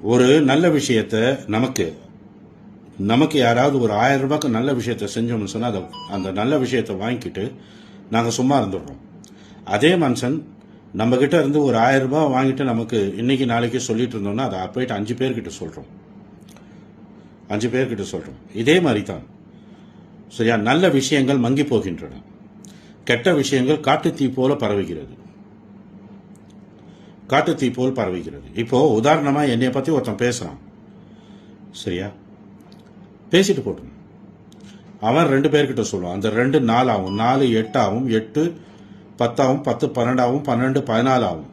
ஒரு நல்ல விஷயத்த நமக்கு யாராவது ஒரு 1000 ரூபாய்க்கு நல்ல விஷயத்த செஞ்சோம்னு சொன்னால் அந்த நல்ல விஷயத்தை வாங்கிக்கிட்டு நாங்கள் சும்மா இருந்துடுறோம். அதே மனுஷன் நம்ம கிட்ட இருந்து ஒரு 1000 ரூபாய் வாங்கிட்டு நமக்கு இன்னைக்கு நாளைக்கு சொல்லிட்டு இருந்தோம்னா அதை போயிட்டு 5 பேர்கிட்ட சொல்றோம். 5 பேர்கிட்ட சொல்றோம். இதே மாதிரி தான் சரியா, நல்ல விஷயங்கள் மங்கி போகின்றன, கெட்ட விஷயங்கள் காட்டுத்தீ போல பரவுகிறது. காட்டுத்தீ போல் பரவுகிறது. இப்போ உதாரணமா என்னைய பத்தி ஒருத்தன் பேசுறான், சரியா, பேசிட்டு போட்டோம். அவன் 2 பேர்கிட்ட சொல்லுவான். அந்த 2 4 ஆகும், 4 8 ஆகும், 8 10 ஆகும், 10 12 ஆகும், 12 14 ஆகும்.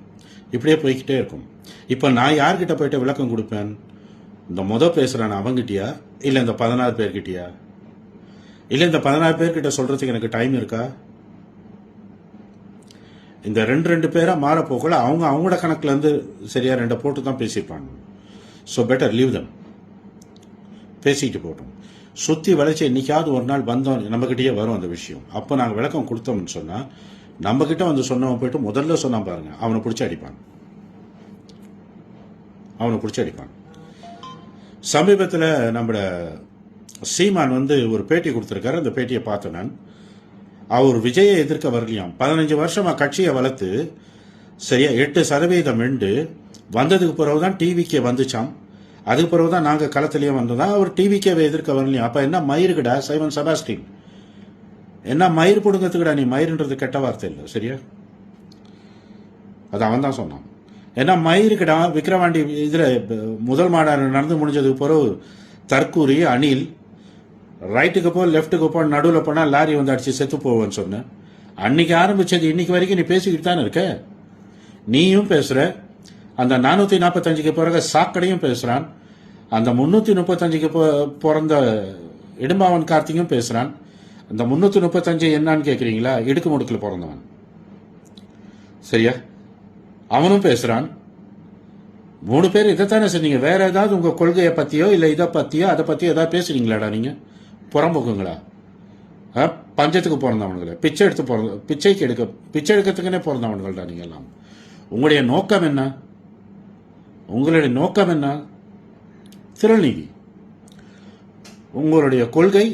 இப்படியே போய்கிட்டே இருக்கும். இப்போ நான் யார்கிட்ட போயிட்டு விளக்கம் கொடுப்பேன்? இந்த பேசுறான் அவங்கிட்டயா, இல்லை இந்த 16 பேர்கிட்டயா? இல்லை இந்த 16 பேர்கிட்ட சொல்றதுக்கு எனக்கு டைம் இருக்கா? இந்த 2 பேரா மாற போகல அவங்களோட கணக்குல இருந்து சரியா 2 போட்டு தான் பேசியிருப்பாங்க. ஸோ பெட்டர் லீவ் தம், பேசிட்டு போட்டோம். சுத்தி வளைச்சு என்னைக்காவது ஒரு நாள் வந்தோம் நம்மகிட்டயே வரும் அந்த விஷயம். அப்போ நாங்கள் விளக்கம் கொடுத்தோம்னு சொன்னா நம்ம கிட்ட வந்து சொன்னவன் போயிட்டு முதல்ல சொன்னான் பாருங்க, அவனை பிடிச்சி அடிப்பான். சமீபத்தில் நம்ம சீமான் ஒரு பேட்டி கொடுத்துருக்காரு. அந்த பேட்டியை பார்த்தேன் நான். அவர் விஜயை எதிர்க்க வரலையாம். 15 வருஷமா கட்சியை வளர்த்து சரியா 8% வெண்டு வந்ததுக்கு பிறகுதான் டிவிக்கே வந்துச்சாம். அதுக்கு பிறகுதான் நாங்க களத்திலேயே வந்தோம். அவர் டிவிக்கே எதிர்க்க வரலையாம். அப்ப என்ன மயிருக்குடா சைமன் செபாஸ்டின், என்ன மயிர் பிடுங்கிறதுக்குடா நீ? மயிருன்றது கெட்ட வார்த்தை இல்லை, சரியா? அது அவன் தான் சொன்னான். ஏன்னா மயிருக்குடா விக்கிரவாண்டி இதுல முதல் மாநாடு நடந்து முடிஞ்சதுக்கு பிறகு தற்கூரி அணில் ரைட்டுக்கு போ லெப்டுக்கு போ நடுவில் போனா லாரி வந்து அடிச்சு செத்து போவேன்னு சொன்ன. அன்னைக்கு ஆரம்பிச்சது இன்னைக்கு வரைக்கும் நீ பேசிக்கிட்டு தானே இருக்க. நீயும் பேசுற, அந்த 445க்கு பிறகு சாக்கடையும் பேசுறான், அந்த 335க்கு பிறந்த இடும்பாவன் கார்த்தியும் பேசுறான். அந்த 335 என்னன்னு கேட்குறீங்களா? இடுக்கு முடுக்கில் பிறந்தவன், சரியா, அவனும் பேசுறான். 3 பேர் இதைத்தானே சொன்னீங்க. வேற ஏதாவது உங்க கொள்கையை பத்தியோ இல்லை இதை பத்தியோ அதை பத்தியோ ஏதாவது பேசுறீங்களாடா நீங்க? புறம்போக்குங்களா? பஞ்சத்துக்கு பிறந்தவனுங்களே, பிச்சை எடுக்கிறதுக்குன்னே பிறந்தவனுங்கள்டா நீங்க எல்லாம். உங்களுடைய நோக்கம் என்ன? திரள்நீதி. உங்களுடைய கொள்கை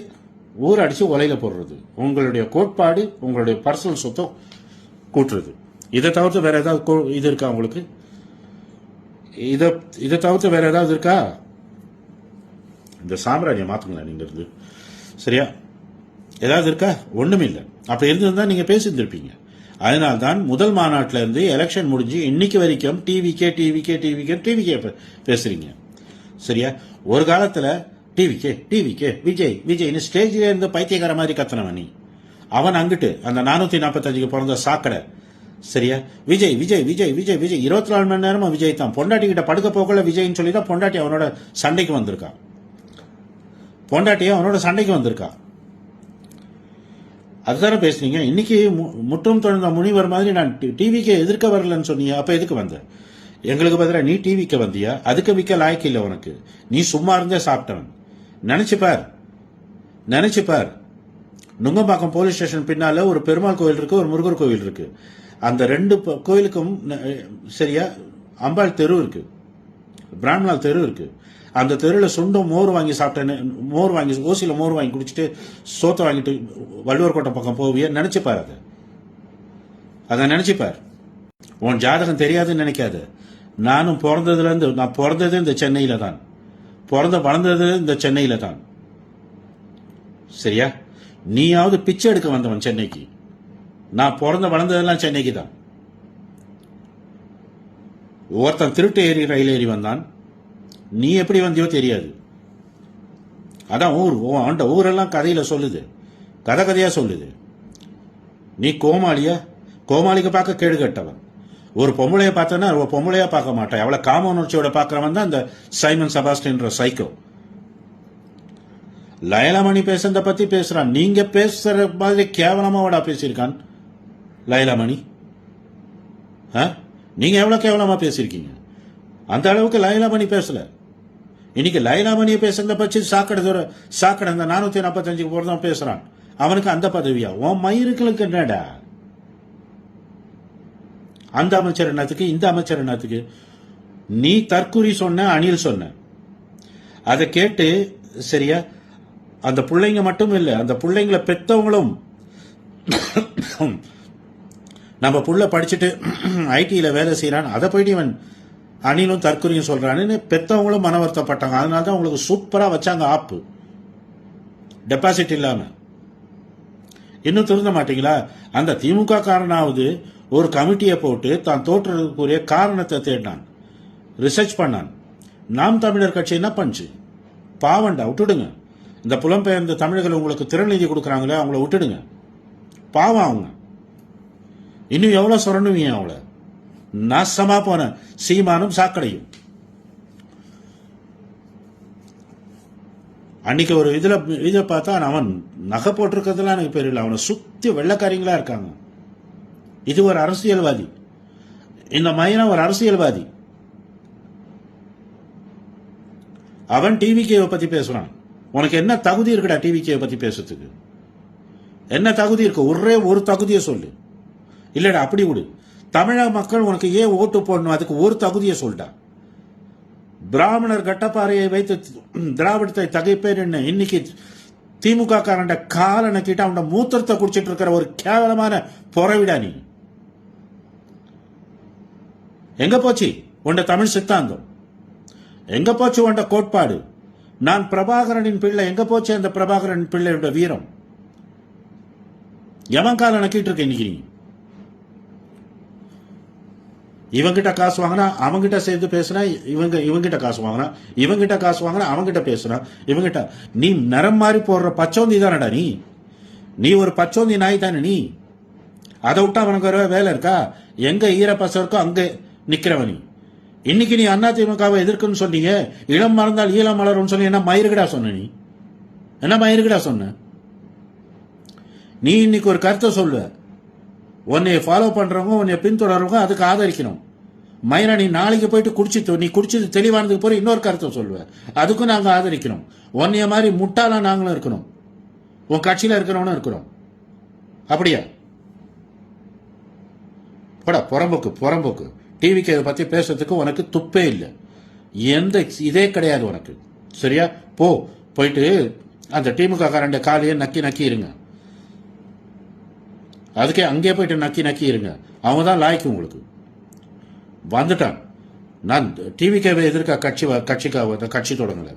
ஊர் அடிச்சு ஒலையில போடுறது. உங்களுடைய கோட்பாடு உங்களுடைய பர்சனல் சொத்தை கூட்டுறது. இதை தவிர்த்து வேற ஏதாவது இது இருக்கா உங்களுக்கு? இதை தவிர்த்து வேற ஏதாவது இருக்கா? இந்த சாம்ராஜ்யம் மாத்துங்களா நீங்க இருந்து, சரியா? ஏதாவது இருக்கா? ஒண்ணுமே இல்லை. அப்படி இருந்திருந்தா நீங்க பேசியிருந்திருப்பீங்க. அதனால்தான் முதல் மாநாட்டில இருந்து எலெக்ஷன் முடிஞ்சு இன்னைக்கு வரைக்கும் டிவிக்கே பேசுறீங்க, சரியா? ஒரு காலத்துல டிவிக்கே விஜய்னு ஸ்டேஜ்ல இருந்து பைத்தியக்கார மாதிரி கத்தனவன் நீ. அவன் அங்கிட்டு அந்த 445க்கு பிறந்த சாக்கடை, சரியா? விஜய் 24 மணி நேரமா விஜய் தான். பொண்டாட்டி கிட்ட படுக்க போகல விஜய்னு சொல்லி தான் பொண்டாட்டி அவனோட சண்டைக்கு வந்திருக்கா. அதுதானே பேசுறீங்க. இன்னைக்கு முற்றும் தொழுந்த முனிவர் மாதிரி நான் டிவிக்கு எதிர்க்க வரலன்னு சொன்னீங்க. அப்ப எதுக்கு வந்த? எங்களுக்கு பதிலாக நீ டிவிக்கு வந்தியா? அதுக்கு விற்க லாய்க்கு இல்லை உனக்கு. நீ சும்மா இருந்தே சாப்பிட்டவன். நினைச்சு பார். நுங்கம்பாக்கம் போலீஸ் ஸ்டேஷன் பின்னால ஒரு பெருமாள் கோவில் இருக்கு, ஒரு முருகர் கோவில் இருக்கு. அந்த 2 கோயிலுக்கும் சரியா அம்பாள் தெரு இருக்கு, பிராமணால் தெரு இருக்கு. அந்த தெருவில் சுண்டும் மோர் வாங்கி சாப்பிட்டேன்னு ஓசியில மோர் வாங்கி குடிச்சிட்டு சோத்தை வாங்கிட்டு வள்ளுவர் கோட்டை பக்கம் போவிய. நினைச்சுப்பார். அதை நினைச்சுப்பார். உன் ஜாதகம் தெரியாதுன்னு நினைக்காது. நான் பிறந்தது இந்த சென்னையில தான், வளர்ந்தது இந்த சென்னையில தான், சரியா? நீயாவது பிச்சை எடுக்க வந்தவன் சென்னைக்கு. நான் வளர்ந்ததெல்லாம் சென்னைக்கு தான். ஒருத்தன் திருட்டு ரயில் ஏறி வந்தான். நீ எப்படி வந்தியோ தெரியாது. அதான் ஊரெல்லாம் கதையில சொல்லுது, கதையா சொல்லுது. நீ கோமாளிக்கு பார்க்க கேடு கட்டவன். ஒரு பொம்பளைய பார்த்தனா ஒரு பொம்பளையா பார்க்க மாட்டான். அவளை காம உணர்ச்சியோட பார்க்கறவன் தான் அந்த சைமன் செபாஸ்டியன்ற சைக்கோ. லயலாமணி பேசுறத பத்தி பேசுறான். நீங்க பேசுற மாதிரி கேவலமாவடா பேசியிருக்கான் லயலாமணி. நீங்க எவ்வளவு கேவலமா பேசியிருக்கீங்க? அந்த அளவுக்கு லயலாமணி பேசல. இன்னைக்கு லயலாமணியை பேசுறத பற்றி சாக்கடை அந்த 445க்கு போறதான் பேசுறான். அவனுக்கு அந்த பதவியா? உன் மயிருக்களுக்கு என்னடா? அந்த அமைச்சர் என்னத்துக்கு, இந்த அமைச்சர் என்னத்துக்கு? நீ தற்குறி சொன்ன, அணில் சொன்ன. அதை கேட்டு சரியா அந்த பிள்ளைங்க மட்டும் இல்லை, அந்த பிள்ளைங்களை பெற்றவங்களும் நம்ம புள்ள படிச்சுட்டு ஐடியில் வேலை செய்கிறான், அதை போயிட்டு இவன் அணிலும் தற்குறியும் சொல்றான்னு பெற்றவங்களும் மன வருத்தப்பட்டாங்க. அதனால தான் உங்களுக்கு சூப்பராக வச்சாங்க ஆப்பு, டெபாசிட் இல்லாம. இன்னும் திருந்த மாட்டீங்களா? அந்த திமுக காரனாவது ஒரு கமிட்டியை போட்டு தான் தோற்றதுக்குரிய காரணத்தை தேடினான், ரிசர்ச் பண்ணான். நாம் தமிழர் கட்சி என்ன பண்ணுச்சு? பாவண்டா, விட்டுடுங்க. இந்த புலம்பெயர்ந்த தமிழர்கள் உங்களுக்கு திறநிதி கொடுக்குறாங்களே, அவங்கள விட்டுடுங்க. பாவம் அவங்க. இன்னும் எவ்வளவு சொல்லணுவீங்க அவங்கள? நாசமா போன சீமானும் சாக்கடையும். அன்னைக்கு ஒரு இதை பார்த்தா அவன் நகை போட்டிருக்கிறதுலாம் எனக்கு பேர் இல்லை, அவனை சுத்தி வெள்ளக்காரிங்களா இருக்காங்க. இது ஒரு அரசியல்வாதி, இந்த மைனா ஒரு அரசியல்வாதி. அவன் டிவிகேவை பத்தி பேசுறான். உனக்கு என்ன தகுதி இருக்குடா டிவிகேவை பத்தி பேசுறதுக்கு? என்ன தகுதி இருக்கு? ஒரே ஒரு தகுதியை சொல்லு. இல்லடா அப்படி விடு, தமிழக மக்கள் உனக்கு ஏன் ஓட்டு போடணும், அதுக்கு ஒரு தகுதியை சொல்லிட்டா. பிராமணர் கட்டப்பாறையை வைத்து திராவிடத்தை தகைப்பேன் என்ன இன்னைக்கு திமுக காரண்ட கால நக்கிட்டு அவன் மூத்திரத்தை குடிச்சிட்டு இருக்கிற ஒரு கேவலமான பொறவிடா நீ. எங்க போச்சு உண்ட தமிழ் சித்தாந்தம்? எங்க போச்சு உண்ட கோட்பாடு? நான் பிரபாகரனின் பிள்ளை, எங்க போச்சு அந்த பிரபாகரன் பிள்ளையோட வீரம்? எவன் கால நக்கிட்டு இருக்க இன்னைக்கு நீ? இவங்கிட்ட காசு வாங்கினா அவங்கிட்ட சேர்ந்து பேசுனா, இவங்கிட்ட காசு வாங்கினா இவங்கிட்ட காசு வாங்கினா அவங்கிட்ட பேசுனா இவங்கிட்ட. நீ நிறம் மாறி போடுற பச்சோந்தி தானடா நீ. நீ ஒரு பச்சோந்தி நாய் தானே நீ. அதை விட்டா அவனுக்கு ஒரு வேலை இருக்கா? எங்க ஈரப்பசம் இருக்கோ அங்க நிக்கிறவன் நீ. இன்னைக்கு நீ அதிமுகவை எதிர்க்குன்னு சொன்னீங்க, இளம் மலர்ந்தால் ஈழம் மலரும் சொல்லி என்ன மயிருகடா சொன்ன நீ? என்ன மயிருகடா சொன்ன நீ? இன்னைக்கு ஒரு கருத்தை சொல்லுவ, உன்னை ஃபாலோ பண்றவங்க உன்னை பின்தொடர்றவங்க அதுக்கு ஆதரிக்கணும். மயிரா நீ நாளைக்கு போயிட்டு குடிச்சிட்டு நீ குடிச்சது தெளிவானதுக்கு போற இன்னொரு கருத்தை சொல்லுவேன், அதுக்கும் நாங்க ஆதரிக்கணும். உன்னைய மாதிரி முட்டாளா நாங்களும் இருக்கணும், உன் கட்சியில இருக்கிறவனும் இருக்கணும். அப்படியா? போடா புறம்போக்கு புறம்போக்கு. டிவிக்கு இதை பத்தி பேசுறதுக்கு உனக்கு துப்பே இல்லை, எந்த இதே கிடையாது உனக்கு. சரியா? போயிட்டு அந்த திமுக காரண்ட காலையே நக்கி நக்கி இருங்க. அதுக்கே அங்கே போயிட்டு நக்கி நக்கி இருங்க. அவங்க தான் லாய்க்கு உங்களுக்கு. வந்துட்டான். நான் டிவிகேவை எதிர்க்க கட்சி தொடங்கல.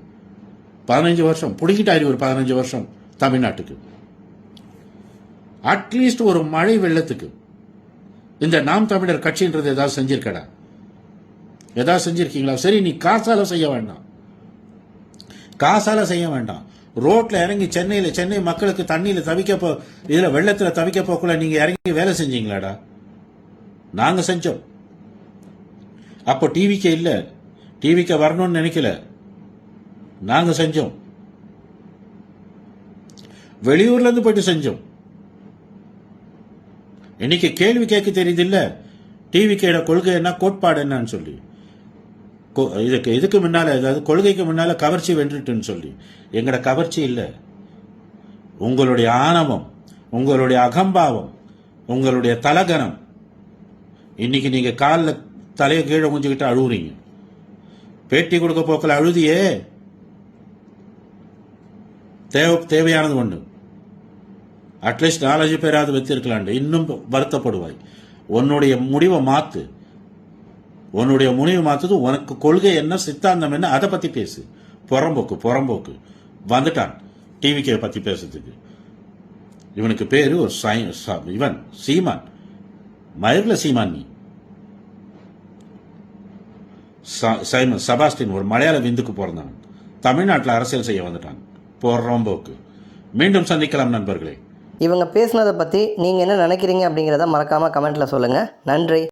15 வருஷம் பிடிக்கிட்டாரு, ஒரு 15 வருஷம் தமிழ்நாட்டுக்கு. அட்லீஸ்ட் ஒரு மழை வெள்ளத்துக்கு இந்த நாம் தமிழர் கட்சின்றது ஏதாவது செஞ்சிருக்கடா? ஏதாவது செஞ்சிருக்கீங்களா? சரி, நீ காசால செய்ய வேண்டாம், காசால செய்ய வேண்டாம். ரோட்ல இறங்கி சென்னை மக்களுக்கு தண்ணியில இதுல வெள்ளத்துல தவிக்க போக்குள்ள நீங்க இறங்கி வேலை செஞ்சீங்களாடா? நாங்க செஞ்சோம். அப்போ டிவிக்கு இல்ல, டிவிக்கு வரணும்னு நினைக்கல, நாங்க செஞ்சோம். வெளியூர்ல இருந்து போயிட்டு செஞ்சோம். இன்னைக்கு கேள்வி கேட்க தெரியுது இல்ல, டிவிக்கோட கொள்கை என்ன, கோட்பாடு என்னன்னு சொல்லி. இதுக்கு முன்னால, அதாவது கொள்கைக்கு முன்னால கவர்ச்சி வென்றுட்டுன்னு சொல்லி. எங்கட கவர்ச்சி இல்ல, உங்களுடைய ஆணவம், உங்களுடைய அகம்பாவம், உங்களுடைய தலகனம். இன்னைக்கு நீங்க காலில் தலையை கீழே குஞ்சுக்கிட்டு அழுவுறீங்க. பேட்டி கொடுக்க போக்கல அழுதியே, தேவையானது ஒண்ணு. அட்லீஸ்ட் 4-5 பேராவது வச்சிருக்கலாண்டு, இன்னும் வருத்தப்படுவாய். உன்னுடைய முடிவை மாத்து. உன்னுடைய முடிவு மாத்துது. உனக்கு கொள்கை என்ன, சித்தாந்தம் என்ன, அதை பத்தி பேசு. புறம்போக்கு வந்துட்டான் டிவிக்கை பத்தி பேசுறதுக்கு. இவனுக்கு பேரு ஒரு இவன் சீமான், மயிர்ல சீமான். நீ செபாஸ்டின் ஒரு மலையாள விந்துக்கு பிறந்தான், தமிழ்நாட்டில் அரசியல் செய்ய வந்துட்டான். புறம்போக்கு. மீண்டும் சந்திக்கலாம் நண்பர்களே. இவங்க பேசுனதை பற்றி நீங்கள் என்ன நினைக்கிறீங்க அப்படிங்கிறத மறக்காமல் கமெண்ட்டில் சொல்லுங்கள். நன்றி.